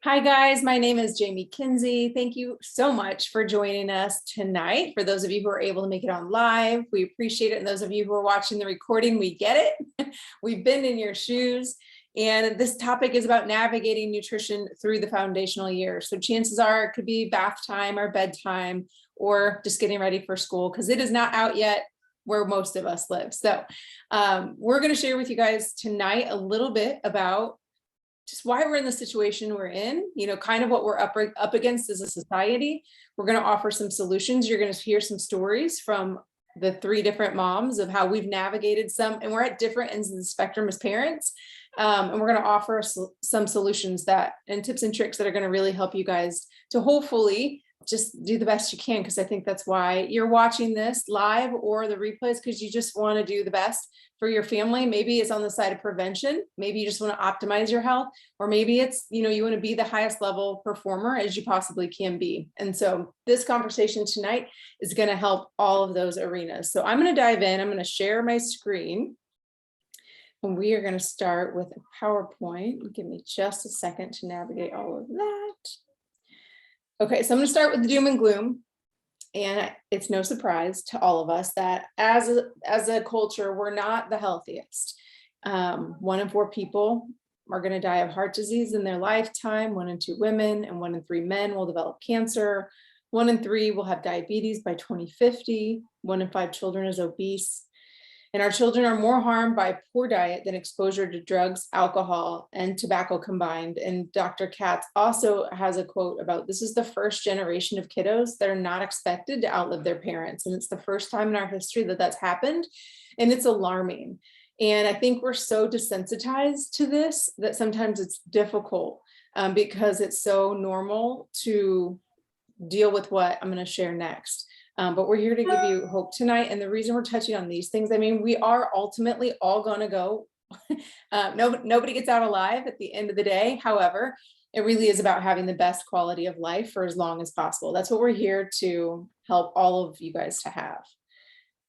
Hi guys, my name is Jamie Kinsey. Thank you so much for joining us tonight. For those of you who are able to make it on live, we appreciate it. And those of you who are watching the recording, we get it. We've been in your shoes. And this topic is about navigating nutrition through the foundational year. So chances are it could be bath time or bedtime or just getting ready for school because it is not out yet where most of us live. So we're going to share with you guys tonight a little bit about just why we're in the situation we're in, kind of what we're up against as a society. We're going to offer some solutions. You're going to hear some stories from the three different moms of how we've navigated some, and we're at different ends of the spectrum as parents. And we're going to offer some solutions and tips and tricks that are going to really help you guys to hopefully just do the best you can, because I think that's why you're watching this live or the replays, because you just want to do the best for your family. Maybe it's on the side of prevention. Maybe you just want to optimize your health, or maybe it's, you want to be the highest level performer as you possibly can be. And so this conversation tonight is going to help all of those arenas. So I'm going to dive in. I'm going to share my screen. And we are going to start with a PowerPoint. Give me just a second to navigate all of that. Okay, so I'm going to start with the doom and gloom. And it's no surprise to all of us that as a culture, we're not the healthiest. 1 in 4 people are going to die of heart disease in their lifetime. 1 in 2 women and 1 in 3 men will develop cancer. 1 in 3 will have diabetes by 2050. 1 in 5 children is obese. And our children are more harmed by poor diet than exposure to drugs, alcohol, and tobacco combined. And Dr. Katz also has a quote about this is the first generation of kiddos that are not expected to outlive their parents. And it's the first time in our history that that's happened. And it's alarming. And I think we're so desensitized to this that sometimes it's difficult because it's so normal to deal with what I'm going to share next. But we're here to give you hope tonight. And the reason we're touching on these things, I mean, we are ultimately all going to go. Nobody gets out alive at the end of the day. However, it really is about having the best quality of life for as long as possible. That's what we're here to help all of you guys to have.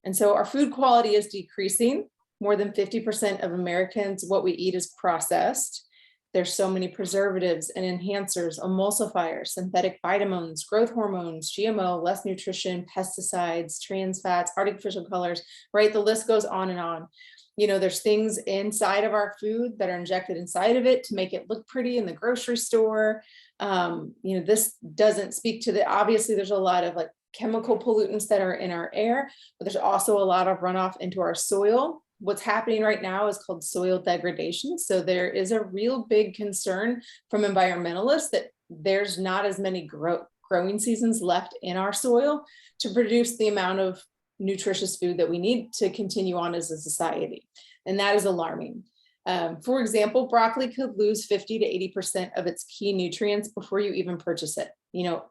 And so our food quality is decreasing. More than 50% of Americans, what we eat is processed. There's so many preservatives and enhancers, emulsifiers, synthetic vitamins, growth hormones, GMO, less nutrition, pesticides, trans fats, artificial colors, right? The list goes on and on. There's things inside of our food that are injected inside of it to make it look pretty in the grocery store. This doesn't speak to obviously there's a lot of chemical pollutants that are in our air, but there's also a lot of runoff into our soil. What's happening right now is called soil degradation. So there is a real big concern from environmentalists that there's not as many growing seasons left in our soil to produce the amount of nutritious food that we need to continue on as a society. And that is alarming. For example, broccoli could lose 50 to 80% of its key nutrients before you even purchase it,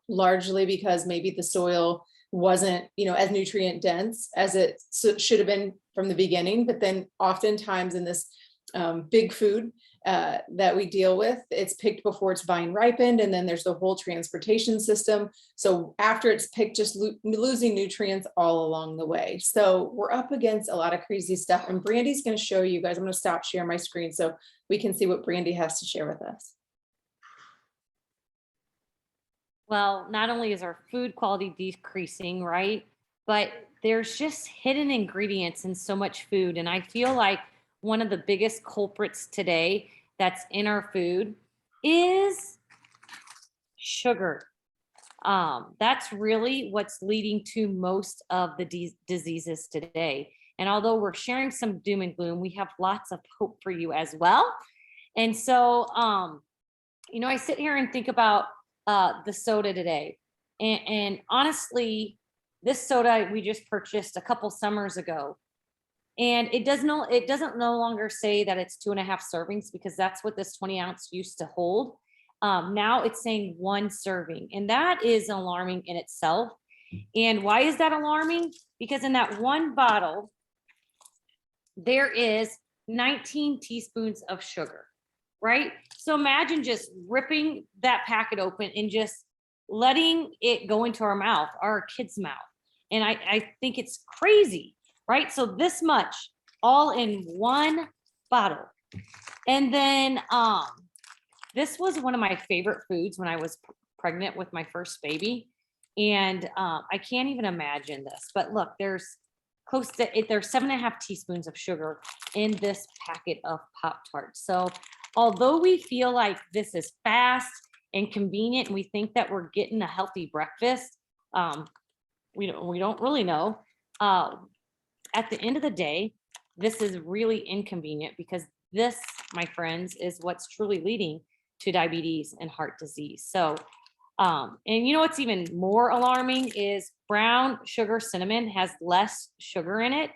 largely because maybe the soil wasn't, as nutrient dense as it should have been from the beginning. But then oftentimes in this big food that we deal with, it's picked before it's vine ripened. And then there's the whole transportation system. So after it's picked, just losing nutrients all along the way. So we're up against a lot of crazy stuff. And Brandy's going to show you guys, I'm going to stop sharing my screen so we can see what Brandy has to share with us. Well, not only is our food quality decreasing, right? But there's just hidden ingredients in so much food. And I feel like one of the biggest culprits today that's in our food is sugar. That's really what's leading to most of the diseases today. And although we're sharing some doom and gloom, we have lots of hope for you as well. And so, I sit here and think about the soda today. And honestly, this soda we just purchased a couple summers ago. And it doesn't no longer say that it's 2.5 servings, because that's what this 20-ounce used to hold. Now it's saying 1 serving. And that is alarming in itself. And why is that alarming? Because in that one bottle, there is 19 teaspoons of sugar. Right? So imagine just ripping that packet open and just letting it go into our mouth, our kid's mouth. And I think it's crazy, right? So this much all in one bottle. And then this was one of my favorite foods when I was pregnant with my first baby. And I can't even imagine this, but look, there's there's 7.5 teaspoons of sugar in this packet of Pop-Tarts. So although we feel like this is fast and convenient, and we think that we're getting a healthy breakfast, we don't really know. At the end of the day, this is really inconvenient, because this, my friends, is what's truly leading to diabetes and heart disease. So, and you know what's even more alarming is brown sugar cinnamon has less sugar in it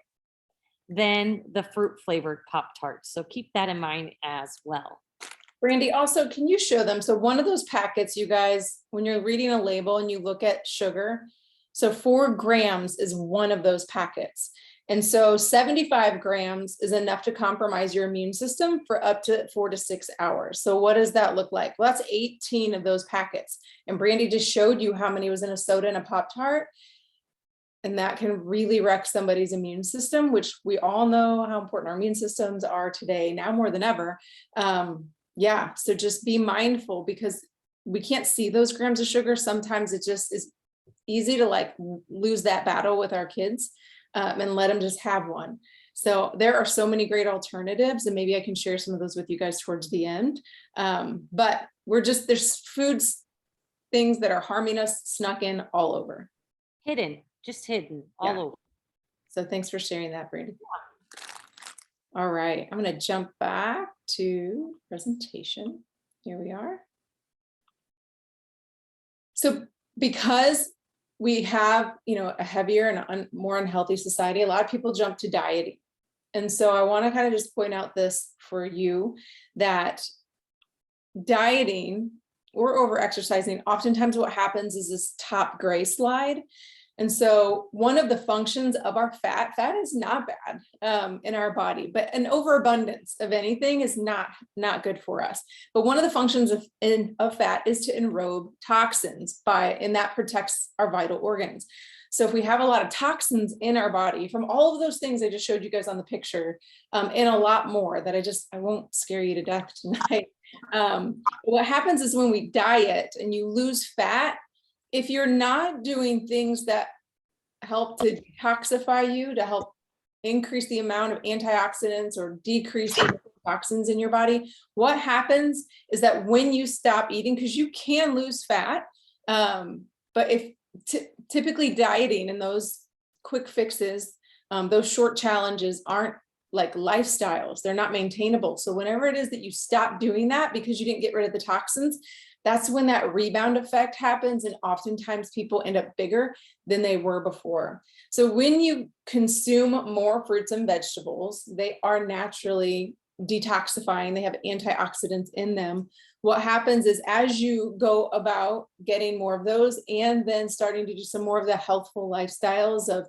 than the fruit flavored Pop-Tarts. So keep that in mind as well. Brandy, also, can you show them? So one of those packets, you guys, when you're reading a label and you look at sugar, so 4 grams is one of those packets. And so 75 grams is enough to compromise your immune system for up to 4 to 6 hours. So what does that look like? Well, that's 18 of those packets. And Brandy just showed you how many was in a soda and a Pop-Tart. And that can really wreck somebody's immune system, which we all know how important our immune systems are today, now more than ever. Yeah, so just be mindful, because we can't see those grams of sugar. Sometimes it just is easy to like lose that battle with our kids. And let them just have one. So there are so many great alternatives, and maybe I can share some of those with you guys towards the end. But there's foods, things that are harming us snuck in all over. Just hidden all over. So thanks for sharing that, Brandy. All right, I'm gonna jump back to presentation. Here we are. So because we have, a heavier and more unhealthy society, a lot of people jump to dieting. And so I want to kind of just point out this for you, that dieting or over exercising, oftentimes what happens is this top gray slide. And so one of the functions of our fat is not bad in our body, but an overabundance of anything is not good for us. But one of the functions of fat is to enrobe toxins and that protects our vital organs. So if we have a lot of toxins in our body from all of those things I just showed you guys on the picture, and a lot more that I won't scare you to death tonight. What happens is when we diet and you lose fat, if you're not doing things that help to detoxify you, to help increase the amount of antioxidants or decrease the toxins in your body, what happens is that when you stop eating, because you can lose fat, but if typically dieting and those quick fixes, those short challenges aren't like lifestyles, they're not maintainable. So whenever it is that you stop doing that because you didn't get rid of the toxins, that's when that rebound effect happens. And oftentimes people end up bigger than they were before. So when you consume more fruits and vegetables, they are naturally detoxifying. They have antioxidants in them. What happens is as you go about getting more of those and then starting to do some more of the healthful lifestyles of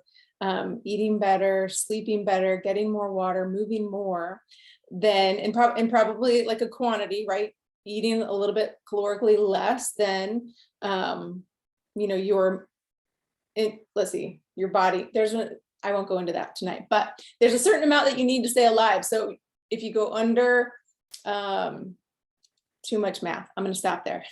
eating better, sleeping better, getting more water, moving more, then, and probably like a quantity, right? Eating a little bit calorically less than, your body, I won't go into that tonight, but there's a certain amount that you need to stay alive. So if you go under, too much math, I'm going to stop there.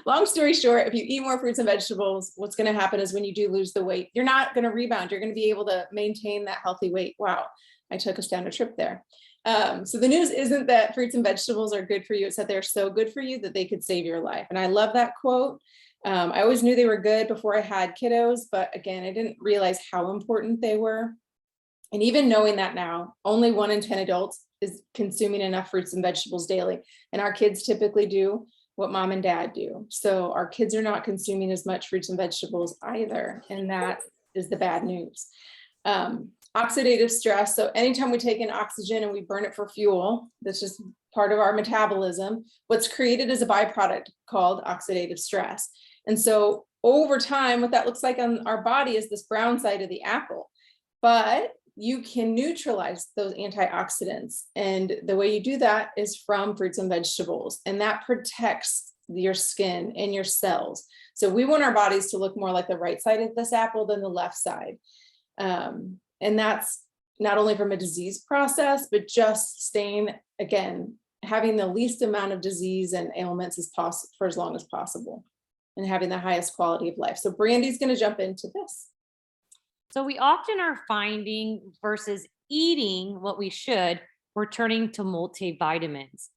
Long story short, if you eat more fruits and vegetables, what's going to happen is when you do lose the weight, you're not going to rebound. You're going to be able to maintain that healthy weight. Wow. I took us down a trip there. So the news isn't that fruits and vegetables are good for you. It's that they're so good for you that they could save your life. And I love that quote. I always knew they were good before I had kiddos, but again, I didn't realize how important they were. And even knowing that now, only 1 in 10 adults is consuming enough fruits and vegetables daily. And our kids typically do what mom and dad do. So our kids are not consuming as much fruits and vegetables either. And that is the bad news. Oxidative stress. So anytime we take in oxygen and we burn it for fuel, that's just part of our metabolism. What's created is a byproduct called oxidative stress. And so over time, what that looks like on our body is this brown side of the apple. But you can neutralize those antioxidants. And the way you do that is from fruits and vegetables. And that protects your skin and your cells. So we want our bodies to look more like the right side of this apple than the left side. And that's not only from a disease process, but just staying, again, having the least amount of disease and ailments as possible for as long as possible, and having the highest quality of life. So Brandy's going to jump into this. So we often are finding versus eating what we should, we're turning to multivitamins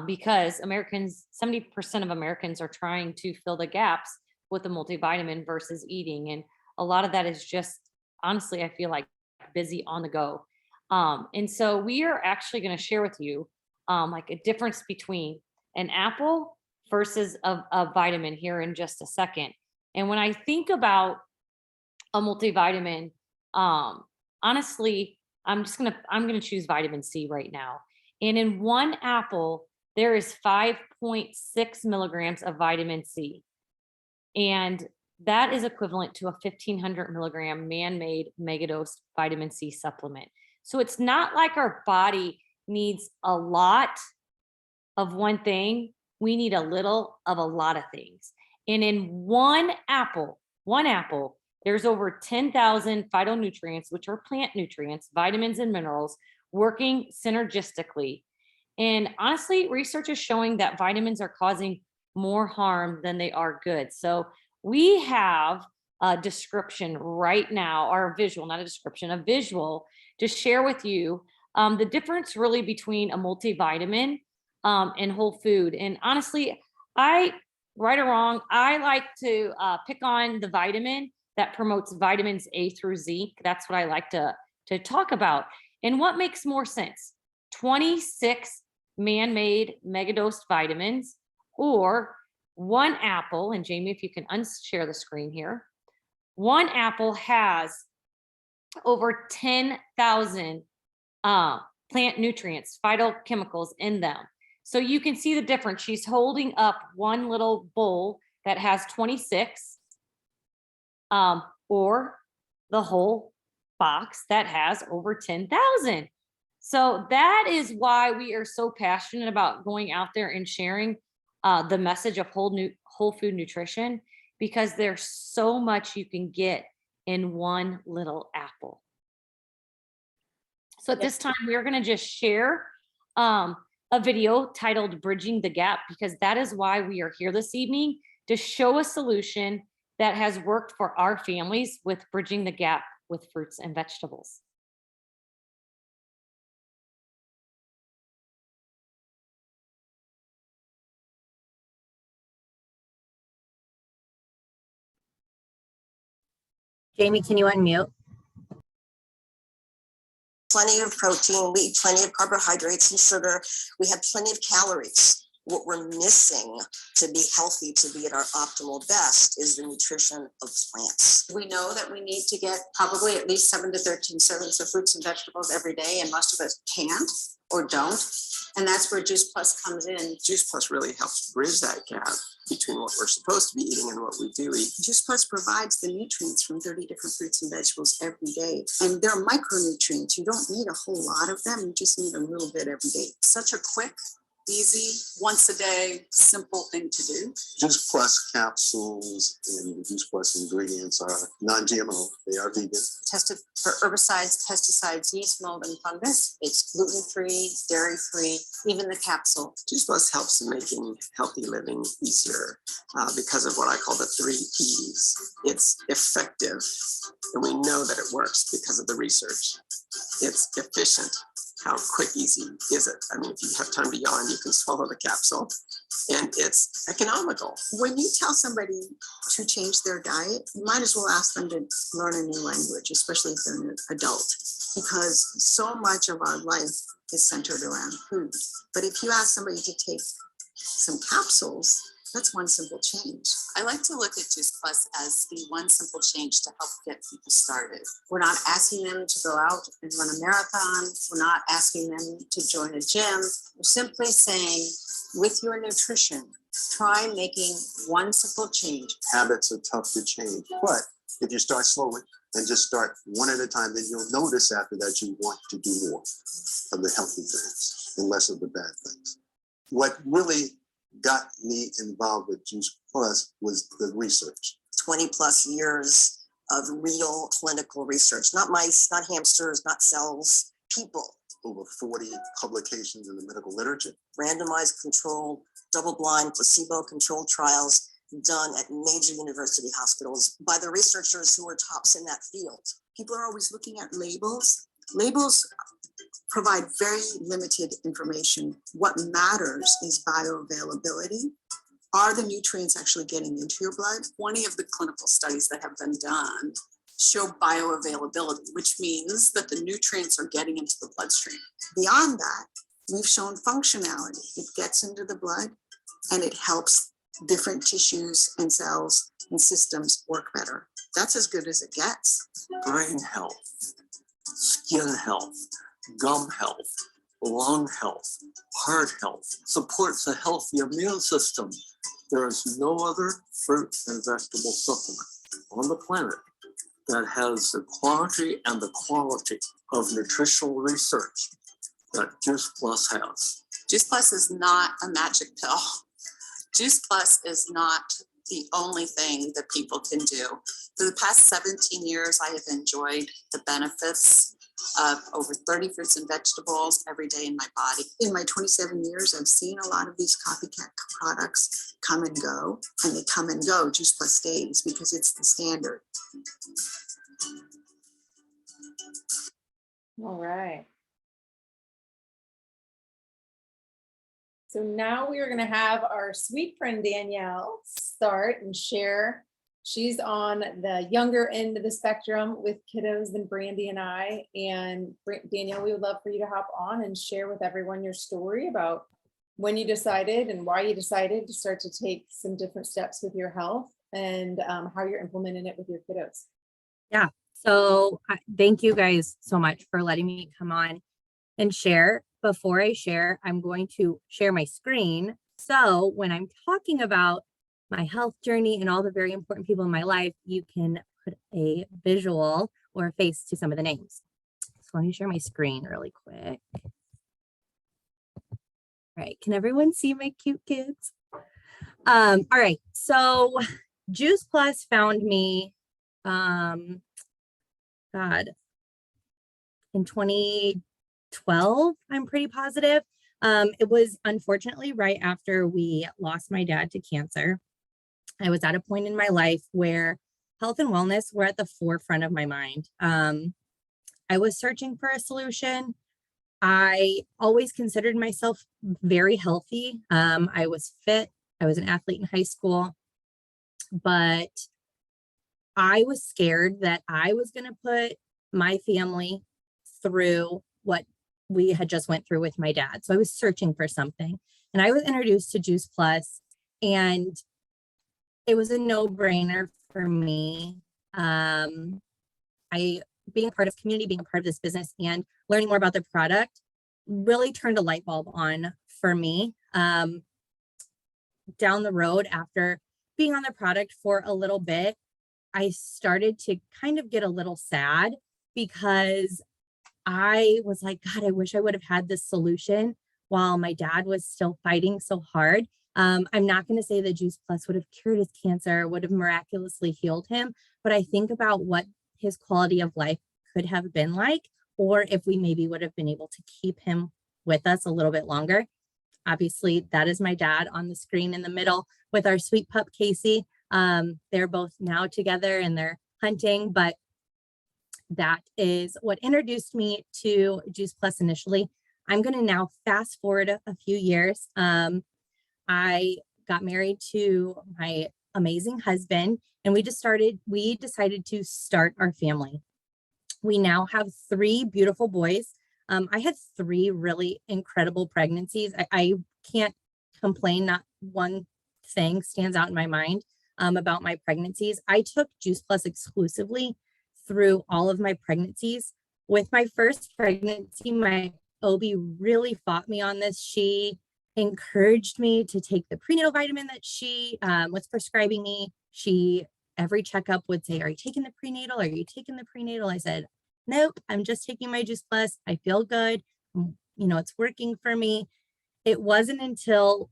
because Americans, 70% of Americans are trying to fill the gaps with a multivitamin versus eating. And a lot of that is just, honestly, I feel like busy on the go. And so we are actually going to share with you like a difference between an apple versus a vitamin here in just a second. And when I think about a multivitamin, honestly, I'm gonna choose vitamin C right now. And in one apple, there is 5.6 milligrams of vitamin C. And that is equivalent to a 1,500 milligram man-made megadose vitamin C supplement. So it's not like our body needs a lot of one thing. We need a little of a lot of things. And in one apple, there's over 10,000 phytonutrients, which are plant nutrients, vitamins and minerals, working synergistically. And honestly, research is showing that vitamins are causing more harm than they are good. So we have a description right now, or a visual, not a description, a visual to share with you the difference really between a multivitamin and whole food. And honestly, right or wrong, I like to pick on the vitamin that promotes vitamins A through Z. That's what I like to talk about. And what makes more sense? 26 man-made megadose vitamins, or one apple, and Jamie, if you can unshare the screen here, one apple has over 10,000 plant nutrients, phytochemicals in them. So you can see the difference. She's holding up one little bowl that has 26, or the whole box that has over 10,000. So that is why we are so passionate about going out there and sharing the message of whole food nutrition, because there's so much you can get in one little apple. So at this time, we're going to just share a video titled Bridging the Gap, because that is why we are here this evening, to show a solution that has worked for our families with bridging the gap with fruits and vegetables. Jamie, can you unmute? Plenty of protein, we eat plenty of carbohydrates and sugar. We have plenty of calories. What we're missing to be healthy, to be at our optimal best, is the nutrition of plants. We know that we need to get probably at least 7 to 13 servings of fruits and vegetables every day, and most of us can't or don't. And that's where Juice Plus comes in. Juice Plus really helps bridge that gap between what we're supposed to be eating and what we do eat. Juice Plus provides the nutrients from 30 different fruits and vegetables every day. And they're micronutrients. You don't need a whole lot of them. You just need a little bit every day. Such a quick, easy, once a day, simple thing to do. Juice Plus capsules and the Juice Plus ingredients are non-GMO. They are vegan. Tested for herbicides, pesticides, yeast, mold, and fungus. It's gluten-free, dairy-free, even the capsule. Juice Plus helps in making healthy living easier because of what I call the 3 Ps. It's effective, and we know that it works because of the research. It's efficient. How quick, easy is it? I mean, if you have time to yawn, you can swallow the capsule. And it's economical. When you tell somebody to change their diet, you might as well ask them to learn a new language, especially if they're an adult, because so much of our life is centered around food. But if you ask somebody to take some capsules, that's one simple change. I like to look at Juice Plus as the one simple change to help get people started. We're not asking them to go out and run a marathon. We're not asking them to join a gym. We're simply saying, with your nutrition, try making one simple change. Habits are tough to change, but if you start slowly and just start one at a time, then you'll notice after that you want to do more of the healthy things and less of the bad things. What really got me involved with Juice Plus was the research. 20 plus years of real clinical research, not mice, not hamsters, not cells, people. over 40 publications in the medical literature. Randomized, controlled, double-blind, placebo-controlled trials done at major university hospitals by the researchers who are tops in that field. People are always looking at labels. Labels provide very limited information. What matters is bioavailability. Are the nutrients actually getting into your blood? 20 of the clinical studies that have been done show bioavailability, which means that the nutrients are getting into the bloodstream. Beyond that, we've shown functionality. It gets into the blood and it helps different tissues and cells and systems work better. That's as good as it gets. Brain health, skin health, gum health, lung health, heart health, supports a healthy immune system. There is no other fruit and vegetable supplement on the planet that has the quantity and the quality of nutritional research that Juice Plus has. Juice Plus is not a magic pill. Juice Plus is not the only thing that people can do. For the past 17 years, I have enjoyed the benefits of over 30 fruits and vegetables every day in my body. In my 27 years, I've seen a lot of these copycat products come and go, and they come and go. Juice Plus stays because it's the standard. All right. So now we are going to have our sweet friend Danielle start and share. She's on the younger end of the spectrum with kiddos than Brandy and I. And Danielle, we would love for you to hop on and share with everyone your story about when you decided and why you decided to start to take some different steps with your health and how you're implementing it with your kiddos. Yeah. So thank you guys so much for letting me come on and share. Before I share, I'm going to share my screen. So when I'm talking about my health journey and all the very important people in my life, you can put a visual or a face to some of the names. So let me share my screen really quick. All right, can everyone see my cute kids? All right, so Juice Plus found me, God, in 2012, I'm pretty positive. It was unfortunately right after we lost my dad to cancer. I was at a point in my life where health and wellness were at the forefront of my mind. I was searching for a solution. I always considered myself very healthy. I was fit. I was an athlete in high school, but I was scared that I was going to put my family through what we had just went through with my dad. So I was searching for something, and I was introduced to Juice Plus, and it was a no-brainer for me. Being a part of community, being a part of this business, and learning more about the product really turned a light bulb on for me. Down the road, after being on the product for a little bit, I started to kind of get a little sad because I was like, God, I wish I would have had this solution while my dad was still fighting so hard. I'm not going to say that Juice Plus would have cured his cancer, would have miraculously healed him, but I think about what his quality of life could have been like, or if we maybe would have been able to keep him with us a little bit longer. Obviously, that is my dad on the screen in the middle with our sweet pup, Casey. They're both now together and they're hunting, but that is what introduced me to Juice Plus initially. I'm going to now fast forward a few years. I got married to my amazing husband, and we decided to start our family. We now have 3 beautiful boys. I had 3 really incredible pregnancies. I can't complain. Not one thing stands out in my mind about my pregnancies. I took Juice Plus exclusively through all of my pregnancies. With my first pregnancy, my OB really fought me on this. She encouraged me to take the prenatal vitamin that she was prescribing me. She, every checkup, would say, are you taking the prenatal? Are you taking the prenatal? I said, nope, I'm just taking my Juice Plus. I feel good. You know, it's working for me. It wasn't until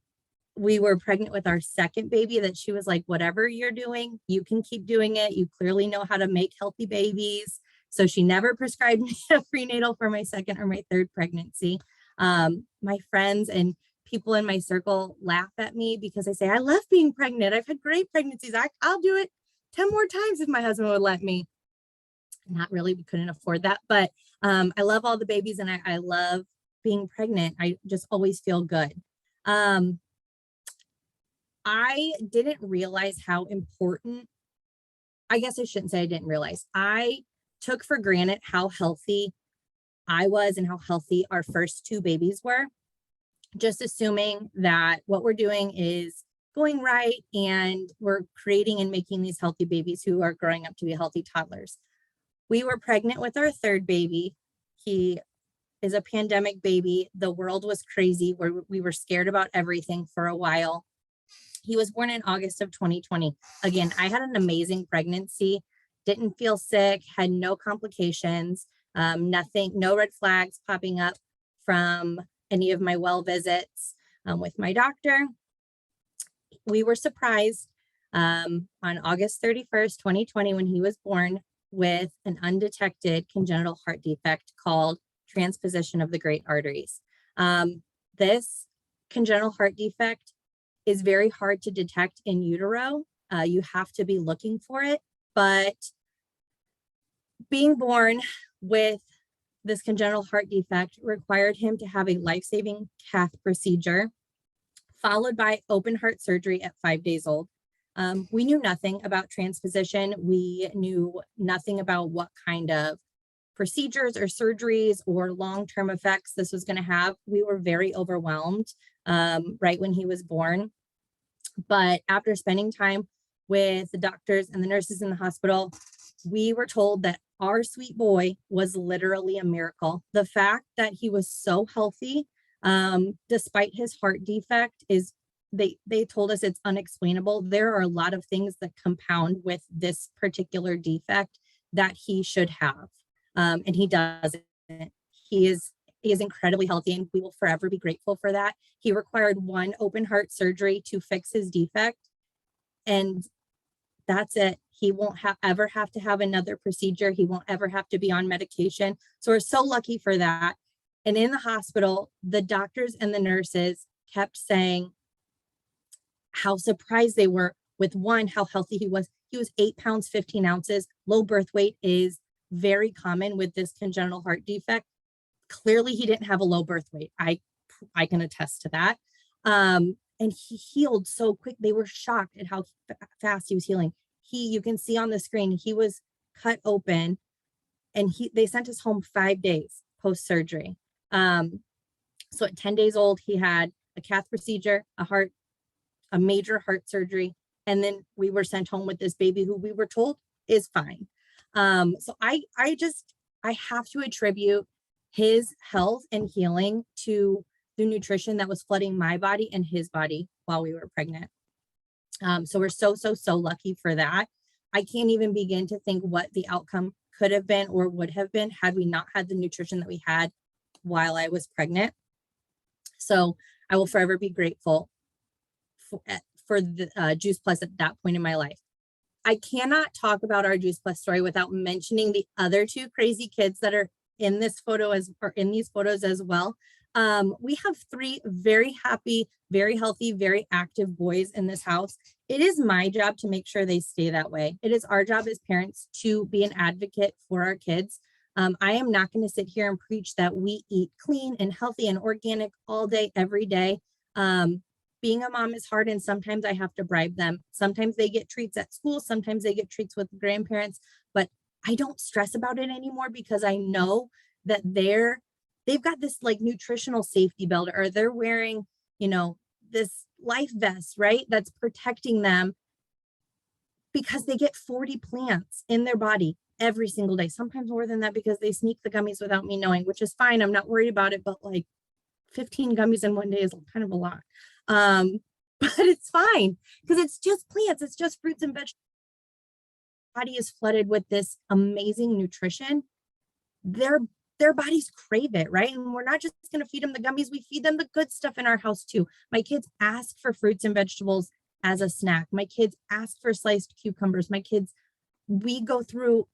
we were pregnant with our second baby that she was like, whatever you're doing, you can keep doing it. You clearly know how to make healthy babies. So she never prescribed me a prenatal for my second or my third pregnancy. My friends and people in my circle laugh at me because I say, I love being pregnant. I've had great pregnancies. I'll do it 10 more times if my husband would let me. Not really, we couldn't afford that, but I love all the babies and I love being pregnant. I just always feel good. I didn't realize how important, I guess I shouldn't say I didn't realize. I took for granted how healthy I was and how healthy our first two babies were, just assuming that what we're doing is going right and we're creating and making these healthy babies who are growing up to be healthy toddlers. We were pregnant with our third baby. He is a pandemic baby. The world was crazy. We were scared about everything for a while. He was born in August of 2020. Again, I had an amazing pregnancy, didn't feel sick, had no complications, nothing, no red flags popping up from any of my well visits with my doctor. We were surprised on August 31st, 2020, when he was born with an undetected congenital heart defect called transposition of the great arteries. This congenital heart defect is very hard to detect in utero. You have to be looking for it, but being born with this congenital heart defect required him to have a life-saving cath procedure, followed by open heart surgery at 5 days old. We knew nothing about transposition. We knew nothing about what kind of procedures or surgeries or long-term effects this was going to have. We were very overwhelmed right when he was born. But after spending time with the doctors and the nurses in the hospital, we were told that our sweet boy was literally a miracle. The fact that he was so healthy, despite his heart defect, is they told us it's unexplainable. There are a lot of things that compound with this particular defect that he should have. And he doesn't. He is incredibly healthy, and we will forever be grateful for that. He required one open heart surgery to fix his defect, and that's it. He won't ever have to have another procedure. He won't ever have to be on medication. So we're so lucky for that. And in the hospital, the doctors and the nurses kept saying how surprised they were with, one, how healthy he was. He was 8 pounds, 15 ounces. Low birth weight is very common with this congenital heart defect. Clearly, he didn't have a low birth weight. I can attest to that. And he healed so quick. They were shocked at how fast he was healing. You can see on the screen, he was cut open, and they sent us home 5 days post-surgery. So at 10 days old, he had a cath procedure, a major heart surgery, and then we were sent home with this baby who we were told is fine. So I have to attribute his health and healing to the nutrition that was flooding my body and his body while we were pregnant. So we're so lucky for that. I can't even begin to think what the outcome could have been or would have been had we not had the nutrition that we had while I was pregnant. So I will forever be grateful for the Juice Plus at that point in my life. I cannot talk about our Juice Plus story without mentioning the other two crazy kids that are in this photo in these photos as well. We have 3 very happy, very healthy, very active boys in this house. It is my job to make sure they stay that way. It is our job as parents to be an advocate for our kids. I am not going to sit here and preach that we eat clean and healthy and organic all day, every day. Being a mom is hard, and sometimes I have to bribe them. Sometimes they get treats at school. Sometimes they get treats with grandparents, but I don't stress about it anymore because I know that they've got this like nutritional safety belt, or they're wearing, this life vest, right? That's protecting them because they get 40 plants in their body every single day, sometimes more than that because they sneak the gummies without me knowing, which is fine. I'm not worried about it, but like 15 gummies in one day is kind of a lot. But it's fine because it's just plants. It's just fruits and vegetables. Body is flooded with this amazing nutrition. Their bodies crave it, right? And we're not just going to feed them the gummies. We feed them the good stuff in our house too. My kids ask for fruits and vegetables as a snack. My kids ask for sliced cucumbers. We go through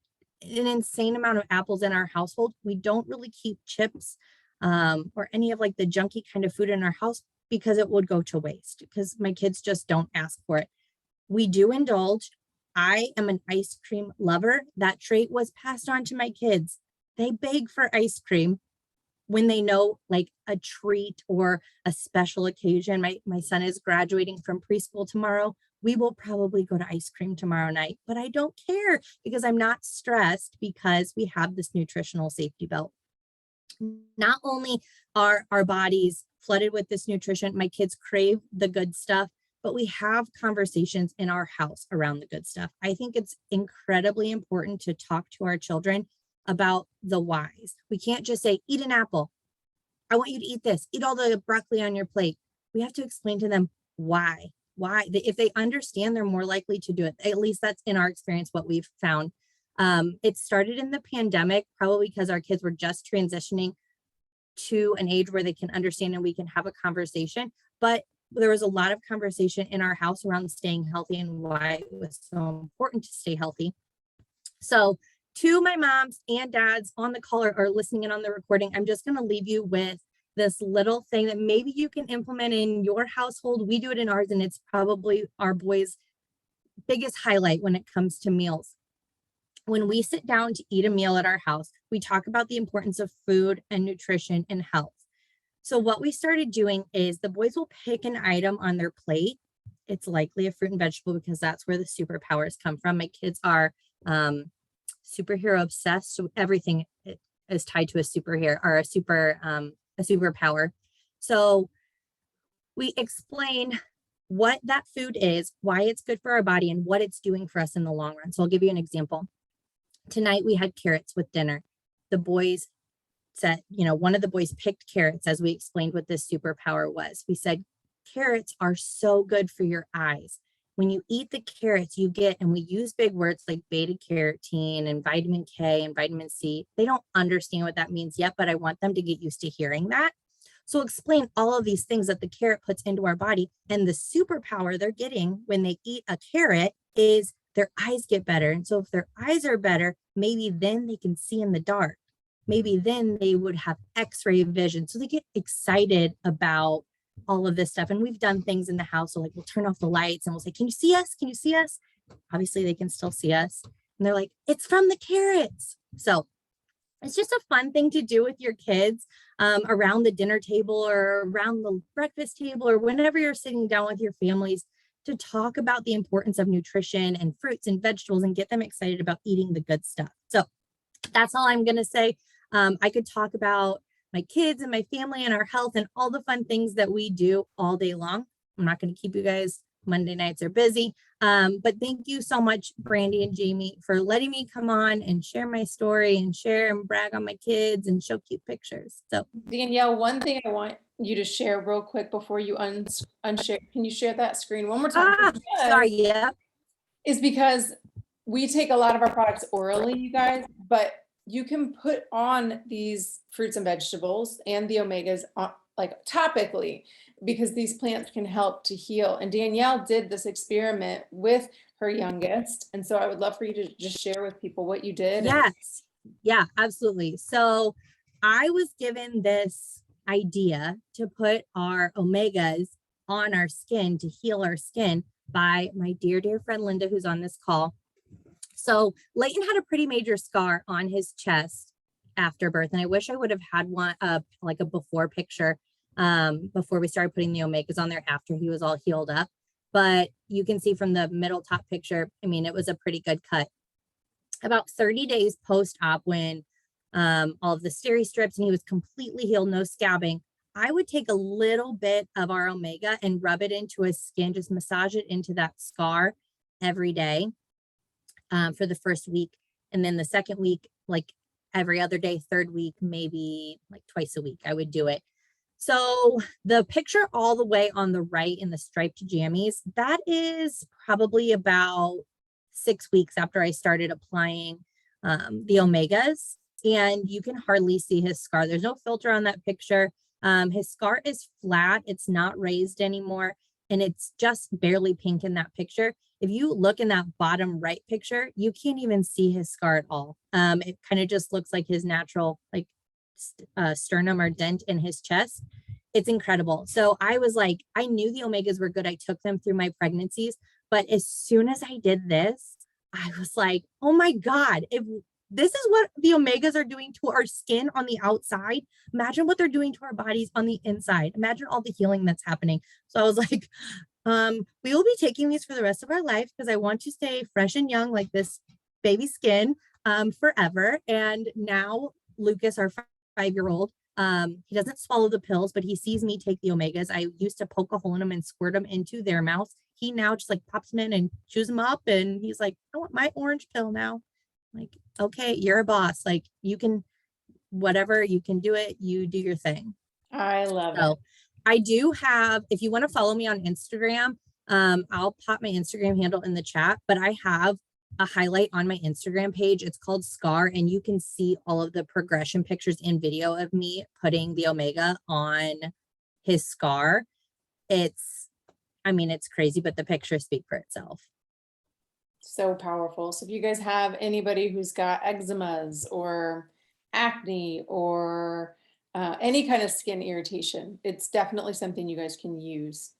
an insane amount of apples in our household. We don't really keep chips or any of like the junky kind of food in our house because it would go to waste because my kids just don't ask for it. We do indulge. I am an ice cream lover. That trait was passed on to my kids. They beg for ice cream when they know like a treat or a special occasion. My son is graduating from preschool tomorrow. We will probably go to ice cream tomorrow night, but I don't care because I'm not stressed because we have this nutritional safety belt. Not only are our bodies flooded with this nutrition, my kids crave the good stuff, but we have conversations in our house around the good stuff. I think it's incredibly important to talk to our children about the whys. We can't just say, eat an apple. I want you to eat this, eat all the broccoli on your plate. We have to explain to them why. If they understand, they're more likely to do it. At least that's in our experience, what we've found. It started in the pandemic, probably because our kids were just transitioning to an age where they can understand and we can have a conversation. But there was a lot of conversation in our house around staying healthy and why it was so important to stay healthy. So to my moms and dads on the call or listening in on the recording, I'm just going to leave you with this little thing that maybe you can implement in your household. We do it in ours, and it's probably our boys' biggest highlight when it comes to meals. When we sit down to eat a meal at our house, we talk about the importance of food and nutrition and health. So what we started doing is the boys will pick an item on their plate. It's likely a fruit and vegetable because that's where the superpowers come from. My kids are superhero obsessed, so everything is tied to a superhero or a superpower. So we explain what that food is, why it's good for our body, and what it's doing for us in the long run. So I'll give you an example. Tonight we had carrots with dinner. The boys said, one of the boys picked carrots as we explained what this superpower was. We said, carrots are so good for your eyes. When you eat the carrots, you get, and we use big words like beta carotene and vitamin K and vitamin C. They don't understand what that means yet, but I want them to get used to hearing that. So explain all of these things that the carrot puts into our body, and the superpower they're getting when they eat a carrot is their eyes get better. And so if their eyes are better, maybe then they can see in the dark. Maybe then they would have X-ray vision. So they get excited about all of this stuff. And we've done things in the house. So like we'll turn off the lights and we'll say, can you see us? Can you see us? Obviously they can still see us. And they're like, it's from the carrots. So it's just a fun thing to do with your kids around the dinner table or around the breakfast table or whenever you're sitting down with your families to talk about the importance of nutrition and fruits and vegetables and get them excited about eating the good stuff. So that's all I'm going to say. I could talk about my kids and my family and our health and all the fun things that we do all day long. I'm not going to keep you guys. Monday nights are busy. But thank you so much, Brandy and Jamie, for letting me come on and share my story and share and brag on my kids and show cute pictures. So Danielle, one thing I want you to share real quick before you unshare. Can you share that screen one more time? Sorry, yeah. Is because we take a lot of our products orally, you guys, but you can put on these fruits and vegetables and the omegas on, like topically, because these plants can help to heal. And Danielle did this experiment with her youngest. And so I would love for you to just share with people what you did. Yes. Yeah, absolutely. So I was given this idea to put our omegas on our skin to heal our skin by my dear, dear friend, Linda, who's on this call. So Leighton had a pretty major scar on his chest after birth. And I wish I would have had one, like a before picture before we started putting the omegas on there after he was all healed up. But you can see from the middle top picture, I mean, it was a pretty good cut. About 30 days post-op when all of the steri strips and he was completely healed, no scabbing, I would take a little bit of our omega and rub it into his skin, just massage it into that scar every day for the first week. And then the second week, like every other day, third week, maybe like twice a week, I would do it. So the picture all the way on the right in the striped jammies, that is probably about 6 weeks after I started applying the omegas, and you can hardly see his scar. There's no filter on that picture. His scar is flat. It's not raised anymore. and it's just barely pink in that picture. If you look in that bottom right picture, you can't even see his scar at all. It kind of just looks like his natural like sternum or dent in his chest. It's incredible. So I was like, I knew the omegas were good. I took them through my pregnancies, but as soon as I did this, I was like, oh my God, if this is what the omegas are doing to our skin on the outside, imagine what they're doing to our bodies on the inside. Imagine all the healing that's happening. So I was like, we will be taking these for the rest of our life because I want to stay fresh and young like this baby skin forever. And now Lucas, our 5-year-old, he doesn't swallow the pills, but he sees me take the omegas. I used to poke a hole in them and squirt them into their mouths. He now just like pops them in and chews them up. And he's like, I want my orange pill now. I'm like, okay, you're a boss. Like you can, whatever, you can do it. You do your thing. I love So it. I do have, if you want to follow me on Instagram, I'll pop my Instagram handle in the chat, but I have a highlight on my Instagram page. It's called Scar, and you can see all of the progression pictures and video of me putting the omega on his scar. It's, I mean, it's crazy, but the pictures speak for itself. So powerful. So if you guys have anybody who's got eczemas or acne or any kind of skin irritation, it's definitely something you guys can use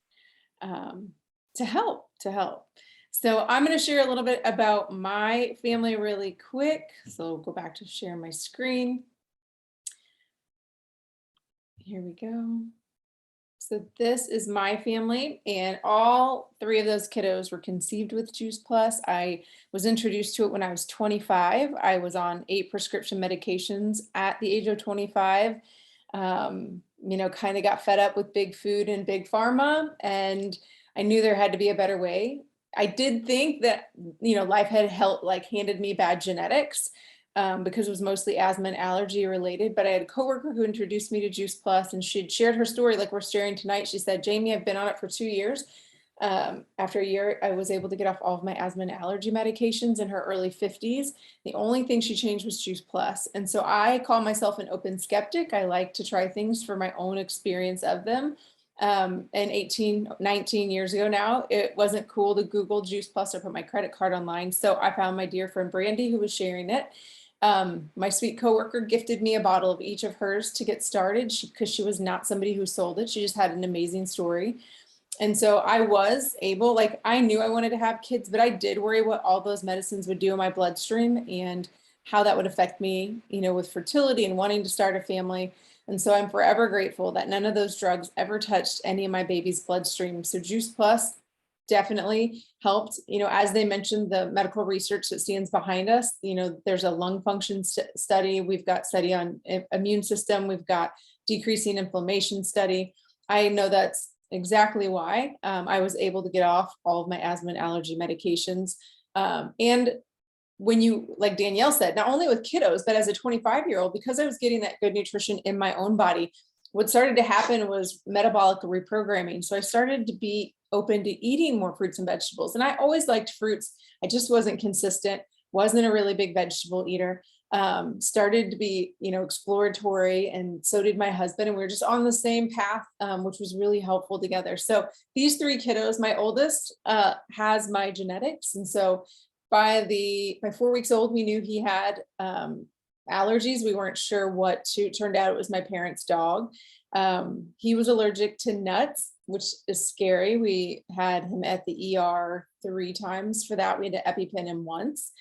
to help. So I'm going to share a little bit about my family really quick. So I'll go back to share my screen. Here we go. So this is my family, and all 3 of those kiddos were conceived with Juice Plus. I was introduced to it when I was 25. I was on 8 prescription medications at the age of 25. You know, kind of got fed up with big food and big pharma, and I knew there had to be a better way. I did think that, you know, life had helped, like handed me bad genetics. Because it was mostly asthma and allergy related, but I had a coworker who introduced me to Juice Plus, and she'd shared her story like we're sharing tonight. She said, Jamie, I've been on it for 2 years. After a year, I was able to get off all of my asthma and allergy medications in her early 50s. The only thing she changed was Juice Plus. And so I call myself an open skeptic. I like to try things for my own experience of them. And 19 years ago now, it wasn't cool to Google Juice Plus or put my credit card online. So I found my dear friend Brandy, who was sharing it. My sweet coworker gifted me a bottle of each of hers to get started because she was not somebody who sold it. She just had an amazing story. And so I was able, like, I knew I wanted to have kids, but I did worry what all those medicines would do in my bloodstream and how that would affect me, you know, with fertility and wanting to start a family. And so I'm forever grateful that none of those drugs ever touched any of my baby's bloodstream. So Juice Plus definitely helped, you know, as they mentioned, the medical research that stands behind us, you know, there's a lung function study. We've got study on immune system. We've got decreasing inflammation study. I know that's exactly why I was able to get off all of my asthma and allergy medications. And when you, like Danielle said, not only with kiddos, but as a 25-year-old, because I was getting that good nutrition in my own body, what started to happen was metabolic reprogramming. So I started to be open to eating more fruits and vegetables. And I always liked fruits. I just wasn't consistent, wasn't a really big vegetable eater. Started to be, you know, exploratory, and so did my husband. And we were just on the same path, which was really helpful together. So these 3 kiddos, my oldest has my genetics. And so by 4 weeks old, we knew he had allergies. We weren't sure what to, turned out it was my parents' dog. He was allergic to nuts, which is scary. We had him at the ER 3 times for that. We had to EpiPen him once.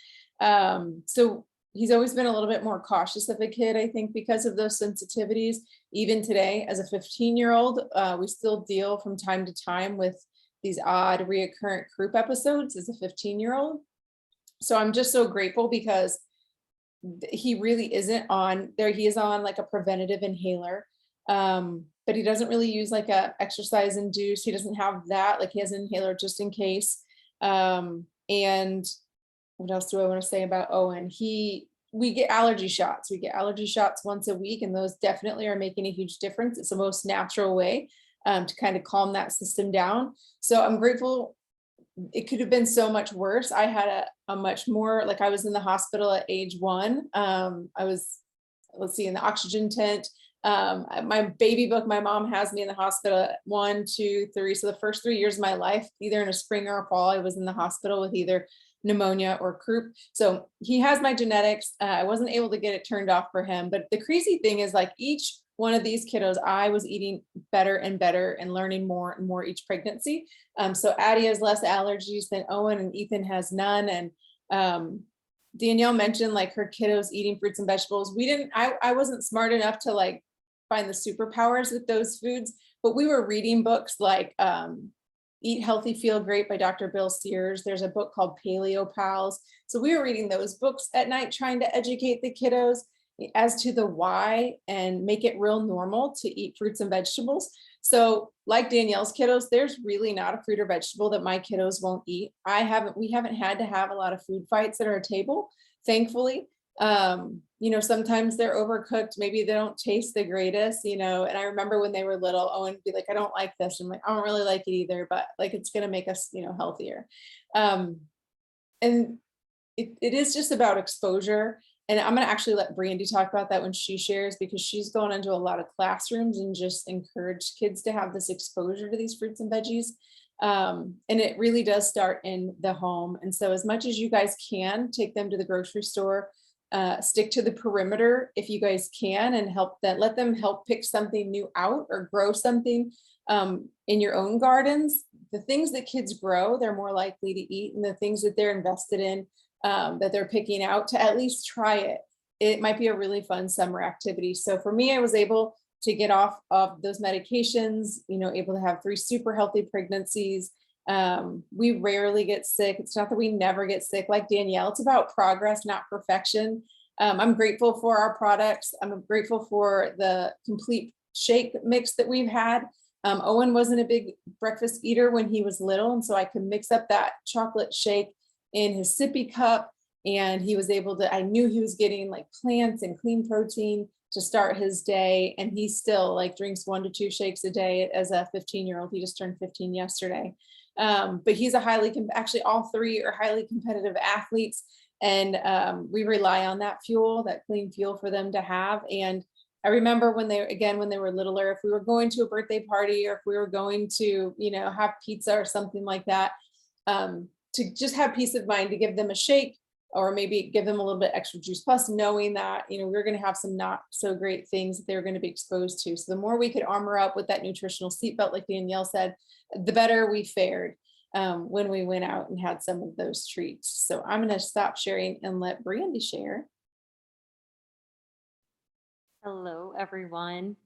So he's always been a little bit more cautious of a kid, I think, because of those sensitivities. Even today, as a 15-year-old, we still deal from time to time with these odd reoccurrent croup episodes as a 15-year-old. So I'm just so grateful because he really isn't on there. He is on like a preventative inhaler, but he doesn't really use like a exercise induced. He doesn't have that. Like he has an inhaler just in case. And what else do I want to say about Owen? We get allergy shots. We get allergy shots once a week, and those definitely are making a huge difference. It's the most natural way to kind of calm that system down. So I'm grateful. It could have been so much worse. I had a much more, like I was in the hospital at age 1. I was, let's see, in the oxygen tent. My baby book, my mom has me in the hospital at 1, 2, 3. So the first 3 years of my life, either in a spring or a fall, I was in the hospital with either pneumonia or croup. So he has my genetics. I wasn't able to get it turned off for him. But the crazy thing is, like, each one of these kiddos, I was eating better and better and learning more and more each pregnancy. So Addie has less allergies than Owen, and Ethan has none. And Danielle mentioned like her kiddos eating fruits and vegetables. I wasn't smart enough to like find the superpowers with those foods, but we were reading books like Eat Healthy, Feel Great by Dr. Bill Sears. There's a book called Paleo Pals. So we were reading those books at night, trying to educate the kiddos as to the why and make it real normal to eat fruits and vegetables. So like Danielle's kiddos, there's really not a fruit or vegetable that my kiddos won't eat. We haven't had to have a lot of food fights at our table, thankfully. You know, sometimes they're overcooked, maybe they don't taste the greatest, you know. And I remember when they were little, Owen would be like, I don't like this. I'm like, I don't really like it either, but like, it's going to make us, you know, healthier. And it is just about exposure. And I'm going to actually let Brandy talk about that when she shares, because she's gone into a lot of classrooms and just encouraged kids to have this exposure to these fruits and veggies. And it really does start in the home. And so as much as you guys can, take them to the grocery store, stick to the perimeter if you guys can, and let them help pick something new out or grow something in your own gardens. The things that kids grow, they're more likely to eat, and the things that they're invested in, that they're picking out, to at least try it. It might be a really fun summer activity. So for me, I was able to get off of those medications, you know, able to have 3 super healthy pregnancies. We rarely get sick. It's not that we never get sick like Danielle. It's about progress, not perfection. I'm grateful for our products. I'm grateful for the complete shake mix that we've had. Owen wasn't a big breakfast eater when he was little, and so I could mix up that chocolate shake in his sippy cup, and he was able to, I knew he was getting like plants and clean protein to start his day. And he still like drinks 1 to 2 shakes a day as a 15-year-old. He just turned 15 yesterday. But he's actually all 3 are highly competitive athletes. And we rely on that fuel, that clean fuel for them to have. And I remember when they were littler, if we were going to a birthday party or if we were going to, you know, have pizza or something like that, to just have peace of mind, to give them a shake or maybe give them a little bit extra Juice Plus, knowing that, you know, we're going to have some not so great things that they're going to be exposed to. So the more we could armor up with that nutritional seatbelt, like Danielle said, the better we fared when we went out and had some of those treats. So I'm going to stop sharing and let Brandy share. Hello, everyone.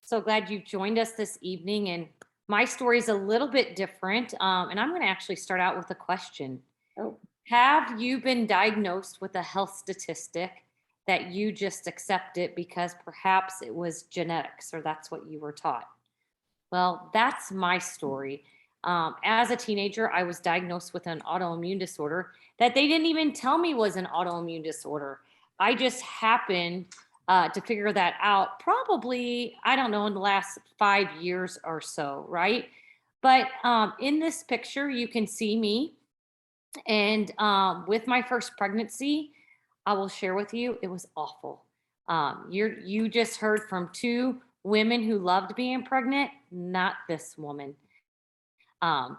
So glad you joined us this evening. And my story is a little bit different. And I'm going to actually start out with a question. Oh. Have you been diagnosed with a health statistic that you just accepted because perhaps it was genetics or that's what you were taught? Well, that's my story. As a teenager, I was diagnosed with an autoimmune disorder that they didn't even tell me was an autoimmune disorder. I just happened to figure that out probably, I don't know, in the last 5 years or so, right? But in this picture, you can see me. And with my first pregnancy, I will share with you, it was awful. You just heard from 2 women who loved being pregnant, not this woman. So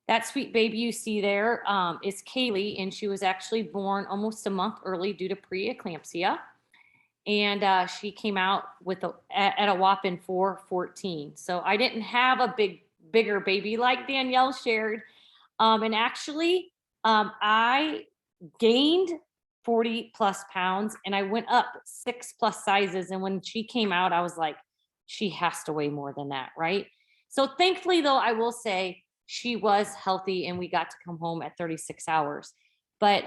that sweet baby you see there is Kaylee, and she was actually born almost a month early due to preeclampsia. And she came out at a whopping 4:14. So I didn't have a bigger baby like Danielle shared. And actually, I gained 40 plus pounds and I went up 6 plus sizes. And when she came out, I was like, she has to weigh more than that, right? So thankfully, though, I will say she was healthy and we got to come home at 36 hours. But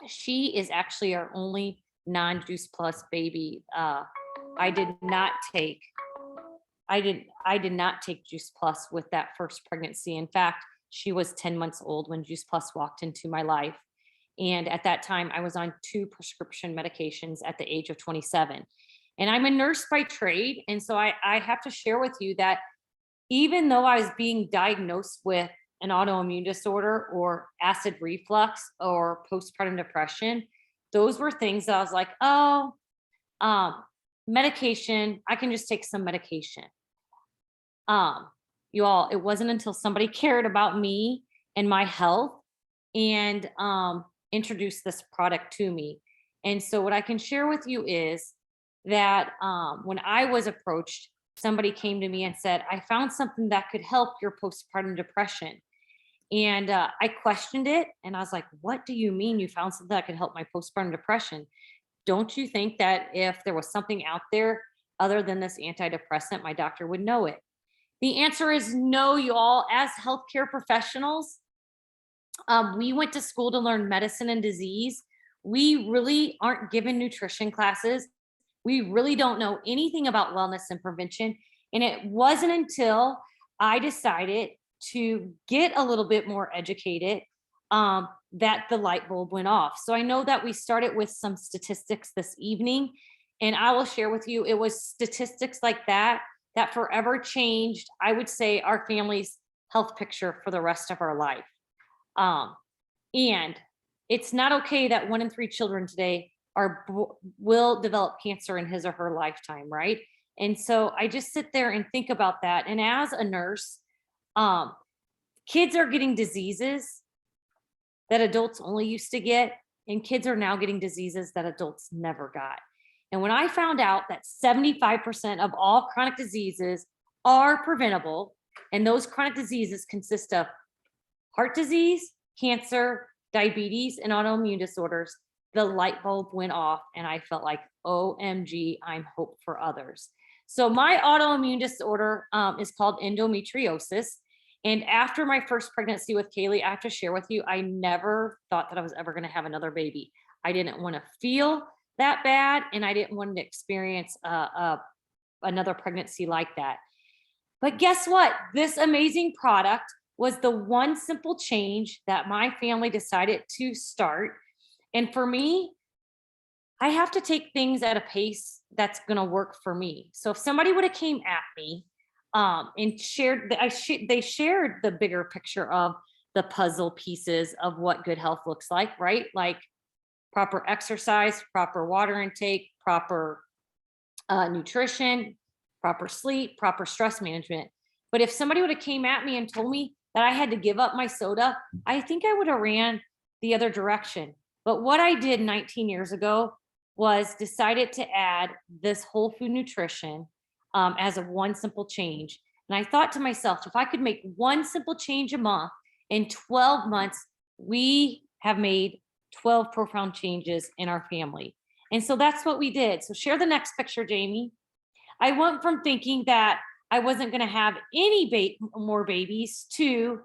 she is actually our only non-Juice Plus baby. I did not take Juice Plus with that first pregnancy. In fact, she was 10 months old when Juice Plus walked into my life. And at that time, I was on 2 prescription medications at the age of 27. And I'm a nurse by trade. And so I have to share with you that even though I was being diagnosed with an autoimmune disorder or acid reflux or postpartum depression, those were things that I was like, oh, medication, I can just take some medication. You all, it wasn't until somebody cared about me and my health and introduced this product to me. And so what I can share with you is that when I was approached, somebody came to me and said, I found something that could help your postpartum depression. And I questioned it and I was like, what do you mean you found something that could help my postpartum depression? Don't you think that if there was something out there other than this antidepressant, my doctor would know it? The answer is no, you all. As healthcare professionals, we went to school to learn medicine and disease. We really aren't given nutrition classes. We really don't know anything about wellness and prevention. And it wasn't until I decided to get a little bit more educated that the light bulb went off. So I know that we started with some statistics this evening, and I will share with you, it was statistics like that that forever changed, I would say, our family's health picture for the rest of our life. And it's not okay that 1 in 3 children today will develop cancer in his or her lifetime, right? And so I just sit there and think about that. And as a nurse, kids are getting diseases that adults only used to get, and kids are now getting diseases that adults never got. And when I found out that 75% of all chronic diseases are preventable, and those chronic diseases consist of heart disease, cancer, diabetes, and autoimmune disorders, the light bulb went off and I felt like, OMG, I'm hope for others. So my autoimmune disorder is called endometriosis. And after my first pregnancy with Kaylee, I have to share with you, I never thought that I was ever going to have another baby. I didn't want to feel that bad, and I didn't want to experience another pregnancy like that. But guess what? This amazing product was the one simple change that my family decided to start. And for me, I have to take things at a pace that's going to work for me. So if somebody would have came at me and shared, they shared the bigger picture of the puzzle pieces of what good health looks like, right? Like proper exercise, proper water intake, proper nutrition, proper sleep, proper stress management. But if somebody would have came at me and told me that I had to give up my soda, I think I would have ran the other direction. But what I did 19 years ago was decided to add this whole food nutrition as a one simple change. And I thought to myself, if I could make one simple change a month, in 12 months, we have made 12 profound changes in our family. And so that's what we did. So share the next picture, Jamie. I went from thinking that I wasn't going to have any more babies to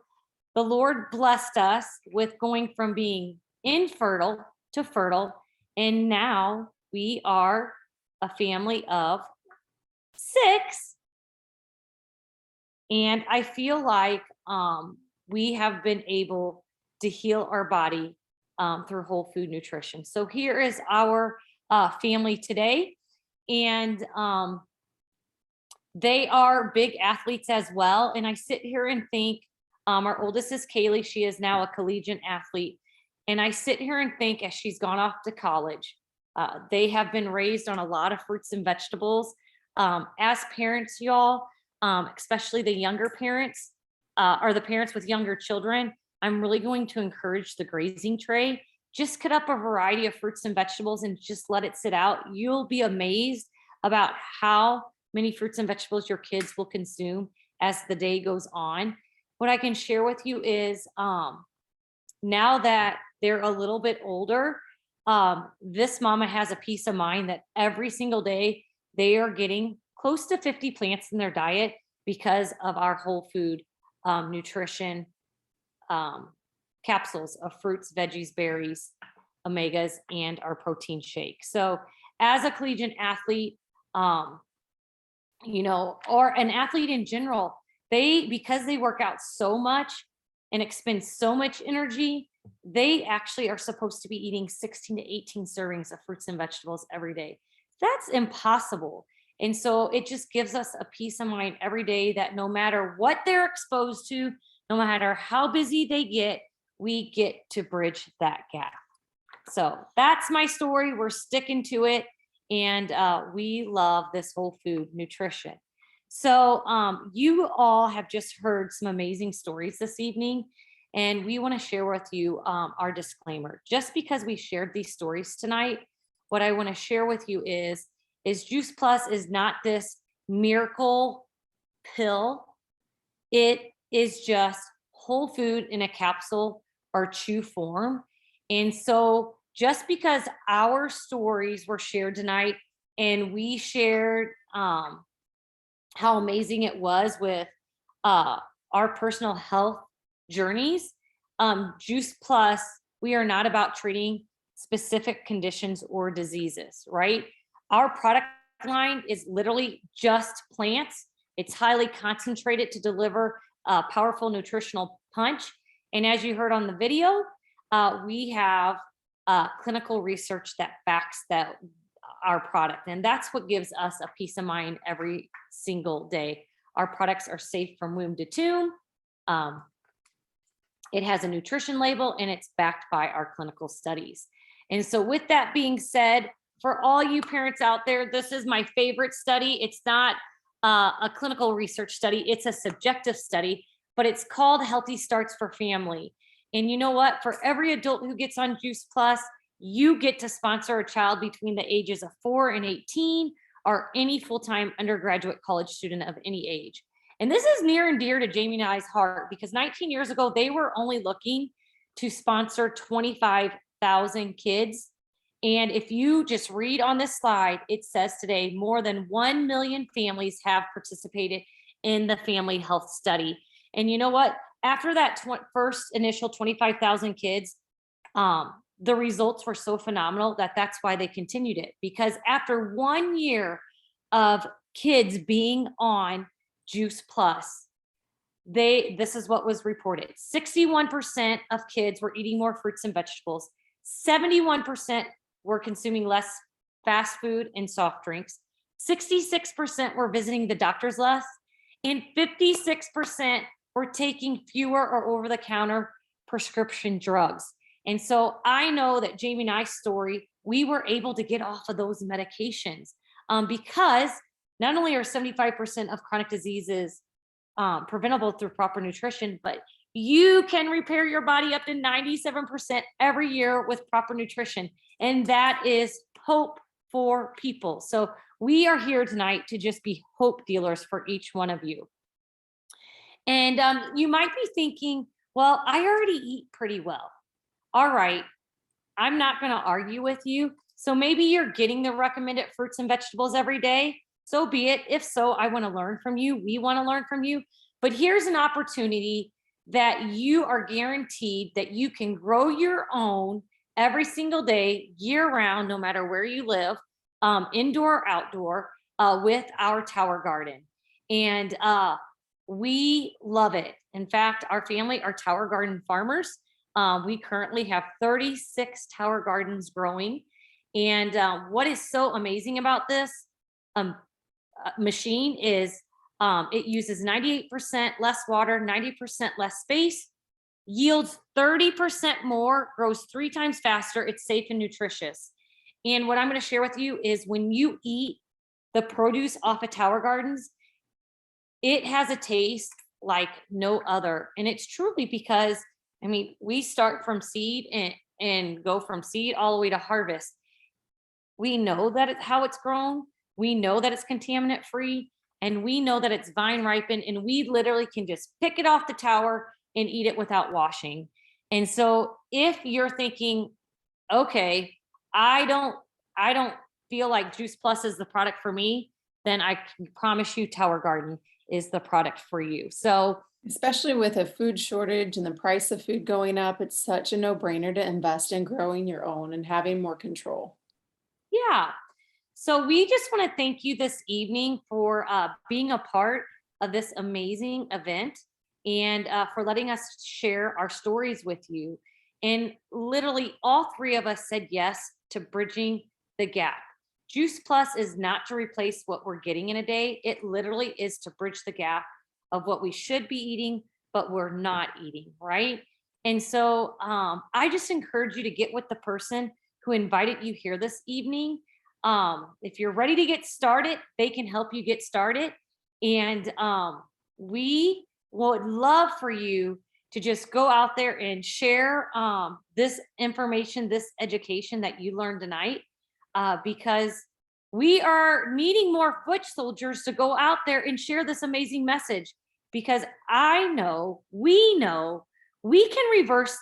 the Lord blessed us with going from being infertile to fertile. And now we are a family of 6. And I feel like we have been able to heal our body through whole food nutrition. So here is our family today. And they are big athletes as well. And I sit here and think, our oldest is Kaylee. She is now a collegiate athlete. And I sit here and think, as she's gone off to college, they have been raised on a lot of fruits and vegetables. As parents, y'all, especially the younger parents or the parents with younger children, I'm really going to encourage the grazing tray. Just cut up a variety of fruits and vegetables and just let it sit out. You'll be amazed about how many fruits and vegetables your kids will consume as the day goes on. What I can share with you is now that they're a little bit older, this mama has a peace of mind that every single day they are getting close to 50 plants in their diet because of our whole food nutrition capsules of fruits, veggies, berries, omegas, and our protein shake. So as a collegiate athlete, you know, or an athlete in general, because they work out so much and expend so much energy, they actually are supposed to be eating 16 to 18 servings of fruits and vegetables every day. That's impossible. And so it just gives us a peace of mind every day that no matter what they're exposed to, no matter how busy they get, we get to bridge that gap. So that's my story. We're sticking to it. And we love this whole food nutrition. So you all have just heard some amazing stories this evening. And we want to share with you our disclaimer. Just because we shared these stories tonight, what I want to share with you is Juice Plus is not this miracle pill. It is just whole food in a capsule or chew form. And so just because our stories were shared tonight and we shared how amazing it was with our personal health journeys, Juice Plus, we are not about treating specific conditions or diseases, right? Our product line is literally just plants. It's highly concentrated to deliver a powerful nutritional punch. And as you heard on the video, we have clinical research that backs our product. And that's what gives us a peace of mind every single day. Our products are safe from womb to tomb. It has a nutrition label and it's backed by our clinical studies. And so with that being said, for all you parents out there, this is my favorite study. It's not a clinical research study. It's a subjective study, but it's called Healthy Starts for Family. And you know what? For every adult who gets on Juice Plus, you get to sponsor a child between the ages of 4 and 18 or any full-time undergraduate college student of any age. And this is near and dear to Jamie and I's heart because 19 years ago, they were only looking to sponsor 25,000 kids. And if you just read on this slide, it says today more than 1 million families have participated in the family health study. And you know what? After that first initial 25,000 kids, the results were so phenomenal that that's why they continued it. Because after 1 year of kids being on Juice Plus, this is what was reported. 61% of kids were eating more fruits and vegetables. 71% were consuming less fast food and soft drinks. 66% were visiting the doctors less. And 56% were taking fewer or over-the-counter prescription drugs. And so I know that Jamie and I's story, we were able to get off of those medications because not only are 75% of chronic diseases preventable through proper nutrition, but you can repair your body up to 97% every year with proper nutrition. And that is hope for people. So we are here tonight to just be hope dealers for each one of you. And you might be thinking, well, I already eat pretty well. All right, I'm not going to argue with you. So maybe you're getting the recommended fruits and vegetables every day. So be it. If so, I want to learn from you. We want to learn from you. But here's an opportunity that you are guaranteed that you can grow your own every single day, year round, no matter where you live, indoor or outdoor, with our tower garden. And we love it. In fact, our family are tower garden farmers. We currently have 36 tower gardens growing. And what is so amazing about this machine is it uses 98% less water, 90% less space, yields 30% more, grows 3 times faster. It's safe and nutritious. And what I'm going to share with you is when you eat the produce off of tower gardens, it has a taste like no other. And it's truly because, I mean, we start from seed and go from seed all the way to harvest. We know that it's how it's grown. We know that it's contaminant free, and we know that it's vine ripened, and we literally can just pick it off the tower and eat it without washing. And so if you're thinking, okay, I don't feel like Juice Plus is the product for me, then I can promise you Tower Garden is the product for you. So especially with a food shortage and the price of food going up, it's such a no-brainer to invest in growing your own and having more control. yeah. So we just want to thank you this evening for being a part of this amazing event and for letting us share our stories with you. And literally all 3 of us said yes to bridging the gap. Juice Plus is not to replace what we're getting in a day. It literally is to bridge the gap of what we should be eating, but we're not eating, right? And so I just encourage you to get with the person who invited you here this evening. If you're ready to get started, they can help you get started. And we would love for you to just go out there and share this information, this education that you learned tonight, because we are needing more foot soldiers to go out there and share this amazing message. Because I know, we can reverse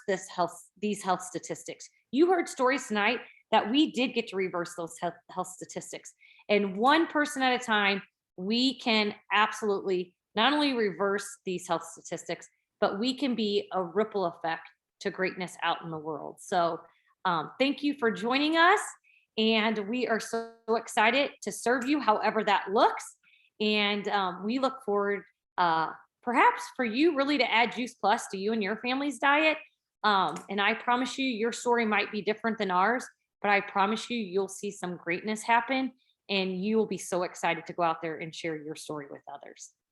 these health statistics. You heard stories tonight that we did get to reverse those health statistics. And one person at a time, we can absolutely not only reverse these health statistics, but we can be a ripple effect to greatness out in the world. So thank you for joining us. And we are so excited to serve you however that looks. And we look forward perhaps for you really to add Juice Plus to you and your family's diet. And I promise you, your story might be different than ours, but I promise you, you'll see some greatness happen and you will be so excited to go out there and share your story with others.